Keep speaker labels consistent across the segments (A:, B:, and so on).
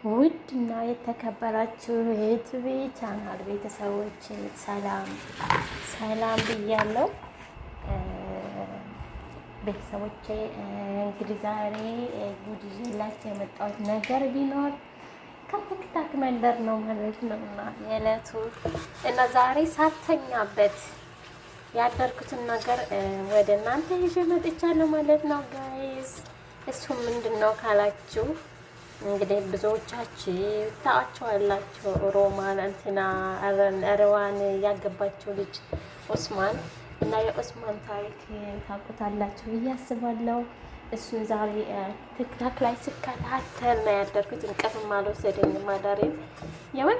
A: ውድና የተከበራችሁ የዩቲዩብ ቻናል ቤተሰቦች ሰላም ሰላም ብያለሁ። ቤተሰቦቼ እንግዲህ ዛሬ ጉድ ይዤላችሁ የመጣሁት ነገር ቢኖር ከቲክታክ መንደር ነው ማለት ነው እና የዕለቱ እና ዛሬ ሳተኛበት ያደርኩትን ነገር ወደ እናንተ ይዤ መጥቻለሁ ማለት ነው ጋይስ። እሱ ምንድን ነው ካላችሁ እንግዲህ ብዙዎቻችሁ ታውቃላችሁ ሮማን እንትና አረዋን ያገባችው ልጅ ኡስማን እና የኡስማን ታሪክ ታውቁታላችሁ ብዬ አስባለሁ። እሱን ዛሬ ቲክታክ ላይ ስከታተል ነው ያደርኩት። እንቅልፍም አልወሰደኝም አዳሬን የምር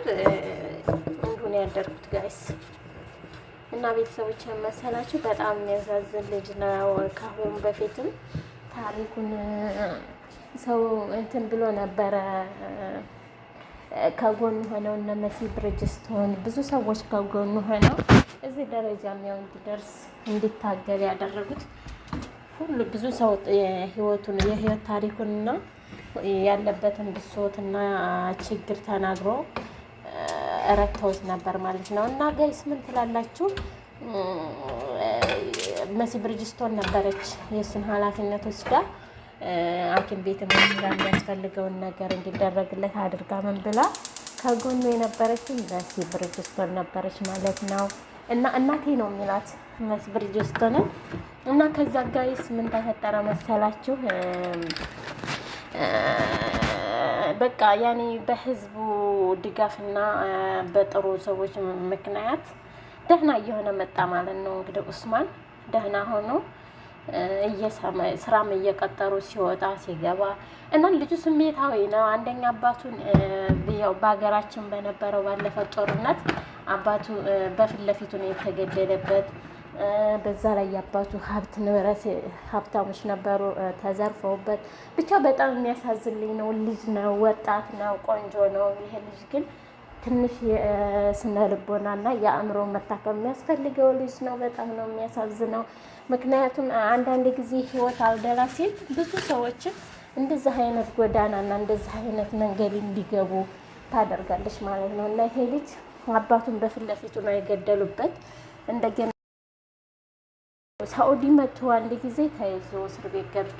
A: እንዱን ያደርኩት ጋይስ። እና ቤተሰቦች መሰላችሁ በጣም የሚያሳዝን ልጅ ነው። ካሁን በፊትም ታሪኩን ሰው እንትን ብሎ ነበረ ከጎኑ ሆነው እነ መሲ ብርጅስቶን ብዙ ሰዎች ከጎኑ ሆነው እዚህ ደረጃ የሚያው እንዲደርስ እንዲታገል ያደረጉት ሁሉ ብዙ ሰው የህይወት ታሪኩንና ያለበትን ብሶትና ችግር ተናግሮ ረድተውት ነበር ማለት ነው። እና ጋይስ ምን ትላላችሁ? መሲ ብርጅስቶን ነበረች የእሱን ኃላፊነት ወስዳ ሐኪም ቤት የሚያስፈልገውን ነገር እንዲደረግለት አድርጋ ምን ብላ ከጎኑ የነበረችው መሲ ብርጅስቶን ነበረች ማለት ነው። እና እናቴ ነው የሚላት መሲ ብርጅስቶንን። እና ከዛ ጋይስ ምን ተፈጠረ መሰላችሁ? በቃ ያኔ በህዝቡ ድጋፍና በጥሩ ሰዎች ምክንያት ደህና እየሆነ መጣ ማለት ነው። እንግዲህ ኡስማን ደህና ሆኖ ስራም እየቀጠሩ ሲወጣ ሲገባ እና ልጁ ስሜታዊ ነው። አንደኛ አባቱን ያው በሀገራችን በነበረው ባለፈው ጦርነት አባቱ በፊት ለፊቱ ነው የተገደለበት። በዛ ላይ የአባቱ ሀብት ንብረት ሀብታሞች ነበሩ ተዘርፈውበት። ብቻ በጣም የሚያሳዝልኝ ነው። ልጅ ነው፣ ወጣት ነው፣ ቆንጆ ነው። ይሄ ልጅ ግን ትንሽ የስነ ልቦናና የአእምሮ መታከም የሚያስፈልገው ልጅ ነው። በጣም ነው የሚያሳዝነው። ምክንያቱም አንዳንድ ጊዜ ህይወት አልደላ ሲል ብዙ ሰዎችን እንደዚህ አይነት ጎዳናና እንደዚህ አይነት መንገድ እንዲገቡ ታደርጋለች ማለት ነው። እና ይሄ ልጅ አባቱን በፊት ለፊቱ ነው የገደሉበት። እንደገና ሳኡዲ መጥቶ አንድ ጊዜ ተይዞ እስር ቤት ገብቶ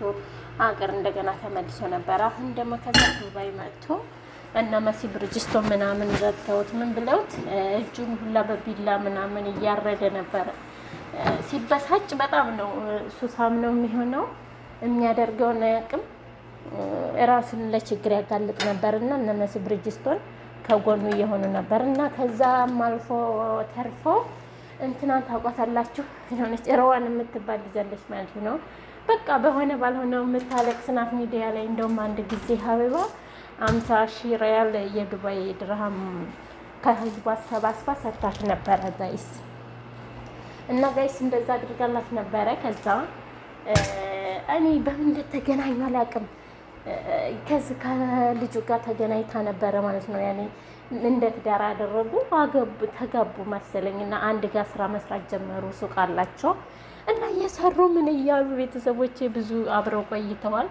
A: አገር እንደገና ተመልሶ ነበር። አሁን ደግሞ ከዛ ዱባይ መጥቶ እና መሲ ብርጅስቶን ምናምን ዘግተውት ምን ብለውት እጁን ሁላ በቢላ ምናምን እያረደ ነበረ። ሲበሳጭ በጣም ነው ሱሳም ነው የሚሆነው። የሚያደርገውን አያውቅም። ራሱን ለችግር ያጋልጥ ነበርና እነ መሲ ብርጅስቶን ከጎኑ እየሆኑ ነበርና ከዛም አልፎ ተርፎ እንትናን ታውቋታላችሁ? የሆነች ረዋን የምትባል ልጅ አለች ማለት ነው። በቃ በሆነ ባልሆነው የምታለቅስ ናት ሚዲያ ላይ። እንደውም አንድ ጊዜ ሀቢባ 50,000 ሪያል የዱባይ ድርሃም ከህዝቡ አሰባስባ ሰጥታት ነበረ ጋይስ። እና ጋይስ እንደዛ አድርጋላት ነበረ። ከዛ እኔ በምን እንደተገናኙ አላውቅም። ከዚህ ከልጁ ጋር ተገናኝታ ነበረ ማለት ነው። ያኔ እንደ ትዳር አደረጉ፣ ተጋቡ መሰለኝ። እና አንድ ጋር ስራ መስራት ጀመሩ። ሱቅ አላቸው እና እየሰሩ ምን እያሉ ቤተሰቦቼ ብዙ አብረው ቆይተዋል።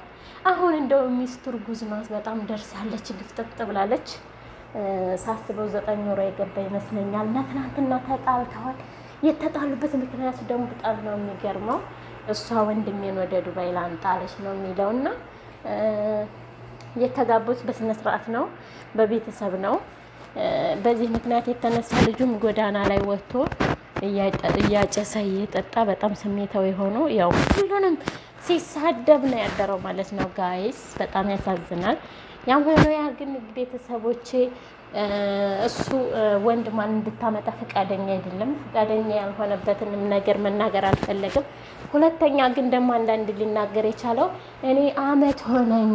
A: አሁን እንደው ሚስቱ እርጉዝ ናት፣ በጣም ደርሳለች፣ ልፍጥጥ ብላለች። ሳስበው 9 ወር የገባ ይመስለኛል። እና ትናንትና ተጣልተዋል። የተጣሉበት ምክንያት ደግሞ በጣም ነው የሚገርመው። እሷ ወንድሜን ወደ ዱባይ ላንጣለች ነው የሚለው። እና የተጋቡት በስነ ስርዓት ነው፣ በቤተሰብ ነው። በዚህ ምክንያት የተነሳ ልጁም ጎዳና ላይ ወጥቶ እያጨሰ እየጠጣ በጣም ስሜታዊ ሆኖ ያው ሁሉንም ሲሳደብ ነው ያደረው ማለት ነው ጋይስ። በጣም ያሳዝናል። ያም ሆኖ ያ ግን ቤተሰቦቼ እሱ ወንድሟን እንድታመጣ ፈቃደኛ አይደለም። ፈቃደኛ ያልሆነበትንም ነገር መናገር አልፈለግም። ሁለተኛ ግን ደግሞ አንዳንድ ሊናገር የቻለው እኔ አመት ሆነኝ፣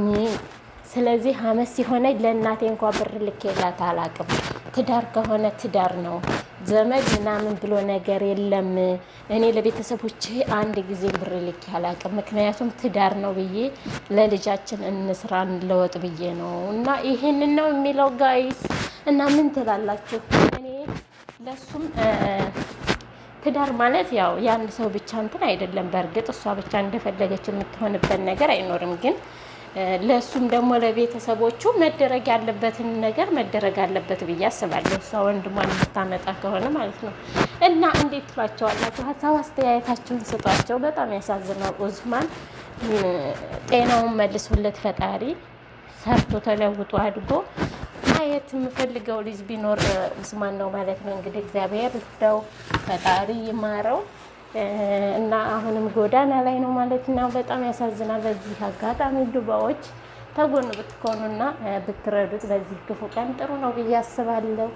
A: ስለዚህ አመት ሲሆነኝ ለእናቴ እንኳን ብር ልኬላት አላውቅም። ትዳር ከሆነ ትዳር ነው፣ ዘመድ ምናምን ብሎ ነገር የለም። እኔ ለቤተሰቦቼ አንድ ጊዜ ብር ልኬ አላውቅም። ምክንያቱም ትዳር ነው ብዬ ለልጃችን እንስራ እንለወጥ ብዬ ነው። እና ይሄንን ነው የሚለው ጋይስ። እና ምን ትላላችሁ? እኔ ለሱም ትዳር ማለት ያው የአንድ ሰው ብቻ እንትን አይደለም። በእርግጥ እሷ ብቻ እንደፈለገች የምትሆንበት ነገር አይኖርም። ግን ለሱም ደግሞ ለቤተሰቦቹ መደረግ ያለበትን ነገር መደረግ አለበት ብዬ አስባለሁ። እሷ ወንድሟን የምታመጣ ከሆነ ማለት ነው። እና እንዴት ትሏቸዋላችሁ? ሀሳብ አስተያየታችሁን ስጧቸው። በጣም ያሳዝናል። ኡስማን ጤናውን መልሶለት ፈጣሪ ሰርቶ ተለውጦ አድጎ ማየት የምፈልገው ልጅ ቢኖር ኡስማን ነው ማለት ነው። እንግዲህ እግዚአብሔር ይርዳው፣ ፈጣሪ ይማረው እና አሁንም ጎዳና ላይ ነው ማለት ነው። በጣም ያሳዝናል። በዚህ አጋጣሚ ዱባዎች ተጎን ብትሆኑና ብትረዱት በዚህ ክፉ ቀን ጥሩ ነው ብዬ አስባለሁ።